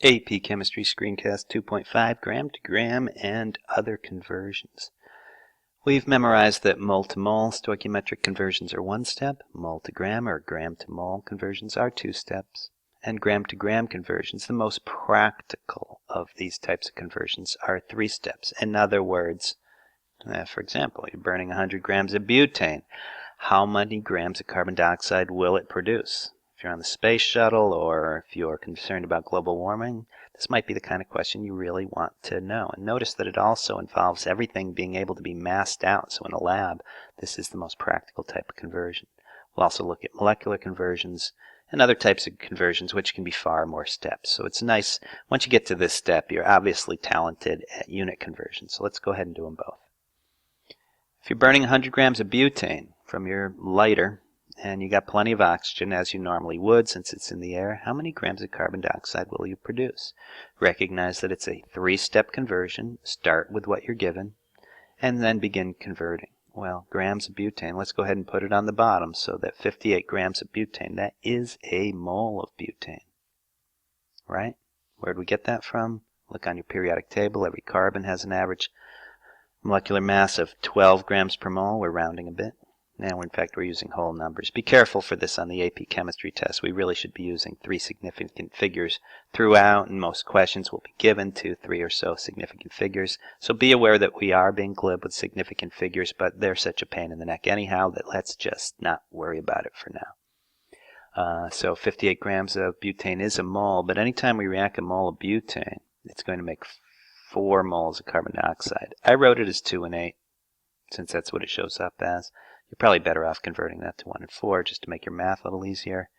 AP Chemistry Screencast 2.5, gram to gram and other conversions. We've memorized that mole to mole stoichiometric conversions are one step, mole to gram or gram to mole conversions are two steps, and gram to gram conversions, the most practical of these types of conversions, are three steps. In other words, for example, you're burning 100 grams of butane. How many grams of carbon dioxide will it produce? If you're on the space shuttle or if you're concerned about global warming, this might be the kind of question you really want to know. And notice that it also involves everything being able to be massed out. So in a lab, this is the most practical type of conversion. We'll also look at molecular conversions and other types of conversions, which can be far more steps. So it's nice, once you get to this step, you're obviously talented at unit conversion. So let's go ahead and do them both. If you're burning 100 grams of butane from your lighter, and you got plenty of oxygen as you normally would since it's in the air, how many grams of carbon dioxide will you produce? Recognize that it's a three-step conversion. Start with what you're given and then begin converting. Well, grams of butane, let's go ahead and put it on the bottom so that 58 grams of butane, that is a mole of butane, right? Where'd we get that from? Look on your periodic table. Every carbon has an average molecular mass of 12 grams per mole. We're rounding a bit. Now, in fact, we're using whole numbers. Be careful for this on the AP Chemistry test. We really should be using three significant figures throughout, and most questions will be given to three or so significant figures. So be aware that we are being glib with significant figures, but they're such a pain in the neck anyhow that let's just not worry about it for now. So 58 grams of butane is a mole, but anytime we react a mole of butane, it's going to make 4 moles of carbon dioxide. I wrote it as 2 and 8, since that's what it shows up as. You're probably better off converting that to 1 and 4 just to make your math a little easier.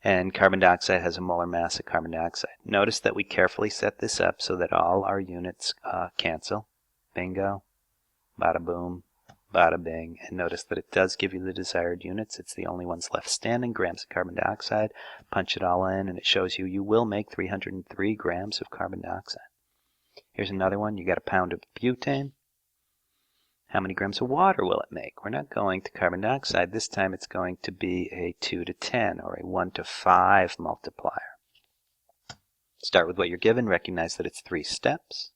And carbon dioxide has a molar mass of carbon dioxide. Notice that we carefully set this up so that all our units cancel. Bingo, bada boom, bada bing. And notice that it does give you the desired units. It's the only ones left standing, grams of carbon dioxide. Punch it all in and it shows you will make 303 grams of carbon dioxide. Here's another one. You got a pound of butane. How many grams of water will it make? We're not going to carbon dioxide. This time it's going to be a 2 to 10 or a 1 to 5 multiplier. Start with what you're given. Recognize that it's 3 steps.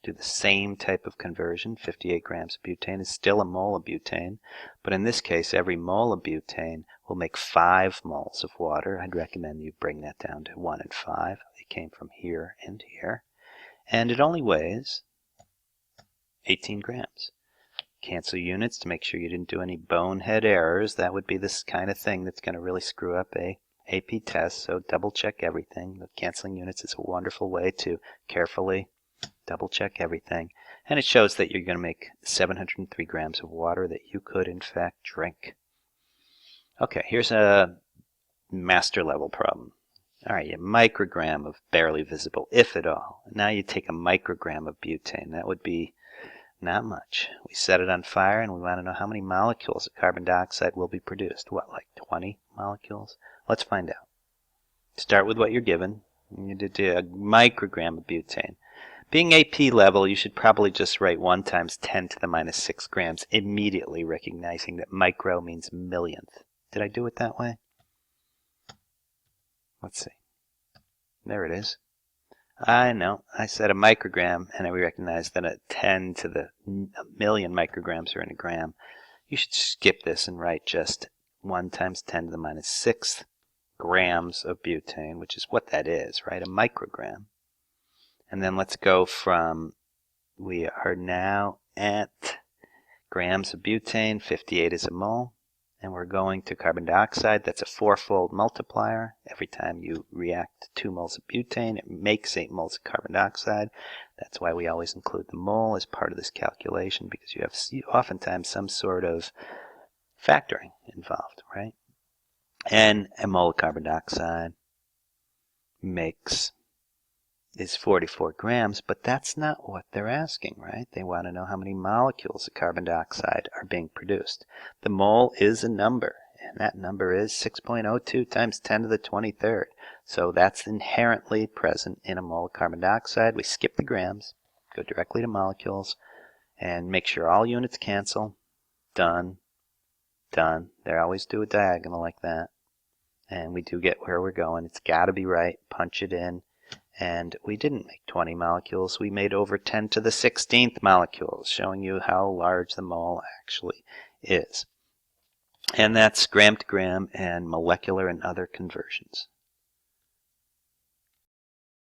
Do the same type of conversion. 58 grams of butane is still a mole of butane, but in this case every mole of butane will make 5 moles of water. I'd recommend you bring that down to 1 and 5. They came from here and here. And it only weighs 18 grams. Cancel units to make sure you didn't do any bonehead errors. That would be this kind of thing that's going to really screw up a AP test, so double check everything. The canceling units is a wonderful way to carefully double check everything. And it shows that you're going to make 703 grams of water that you could in fact drink. Okay, here's a master level problem. All right, you have a microgram of barely visible, if at all. Now you take a microgram of butane. That would be not much. We set it on fire and we want to know how many molecules of carbon dioxide will be produced. What, like 20 molecules? Let's find out. Start with what you're given. You did a microgram of butane. Being AP level, you should probably just write 1 times 10 to the minus 6 grams, immediately recognizing that micro means millionth. Did I do it that way? Let's see. There it is. I know. I said a microgram, and I recognize that a 10 to the million micrograms are in a gram. You should skip this and write just 1 times 10 to the minus 6th grams of butane, which is what that is, right? A microgram. And then let's go from, we are now at grams of butane, 58 is a mole. And we're going to carbon dioxide. That's a 4-fold multiplier. Every time you react to 2 moles of butane, it makes 8 moles of carbon dioxide. That's why we always include the mole as part of this calculation, because you have oftentimes some sort of factoring involved, right? And a mole of carbon dioxide is 44 grams, but that's not what they're asking, right? They want to know how many molecules of carbon dioxide are being produced. The mole is a number, and that number is 6.02 times 10 to the 23rd. So that's inherently present in a mole of carbon dioxide. We skip the grams, go directly to molecules, and make sure all units cancel. Done. Done. They always do a diagonal like that. And we do get where we're going. It's got to be right. Punch it in. And we didn't make 20 molecules, we made over 10 to the 16th molecules, showing you how large the mole actually is. And that's gram to gram and molecular and other conversions.